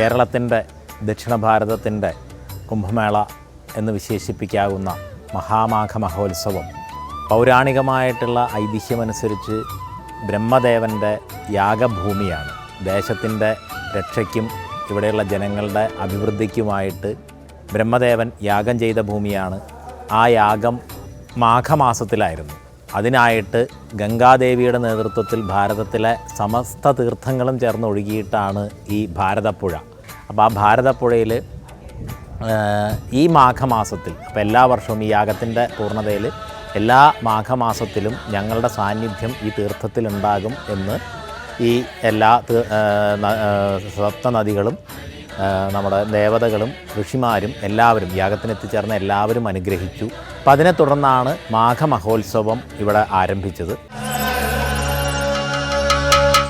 കേരളത്തിൻ്റെ ദക്ഷിണ ഭാരതത്തിൻ്റെ കുംഭമേള എന്ന് വിശേഷിപ്പിക്കാവുന്ന മഹാമാഘ മഹോത്സവം പൗരാണികമായിട്ടുള്ള ഐതിഹ്യമനുസരിച്ച് ബ്രഹ്മദേവൻ്റെ യാഗഭൂമിയാണ്. ദേശത്തിൻ്റെ രക്ഷയ്ക്കും ഇവിടെയുള്ള ജനങ്ങളുടെ അഭിവൃദ്ധിക്കുമായിട്ട് ബ്രഹ്മദേവൻ യാഗം ചെയ്ത ഭൂമിയാണ്. ആ യാഗം മാഘമാസത്തിലായിരുന്നു. അതിനായിട്ട് ഗംഗാദേവിയുടെ നേതൃത്വത്തിൽ ഭാരതത്തിലെ സമസ്ത തീർത്ഥങ്ങളും ചേർന്നൊഴുകിയിട്ടാണ് ഈ ഭാരതപ്പുഴ. അപ്പോൾ ആ ഭാരതപ്പുഴയിൽ ഈ മാഘമാസത്തിൽ, അപ്പോൾ എല്ലാ വർഷവും ഈ യാഗത്തിൻ്റെ പൂർണ്ണതയിൽ എല്ലാ മാഘമാസത്തിലും ഞങ്ങളുടെ സാന്നിധ്യം ഈ തീർത്ഥത്തിലുണ്ടാകും എന്ന് ഈ എല്ലാ സപ്തനദികളും നമ്മുടെ ദേവതകളും ഋഷിമാരും എല്ലാവരും യാഗത്തിനെത്തിച്ചേർന്ന എല്ലാവരും അനുഗ്രഹിച്ചു. അപ്പം അതിനെ തുടർന്നാണ് മാഘമഹോത്സവം ഇവിടെ ആരംഭിച്ചത്.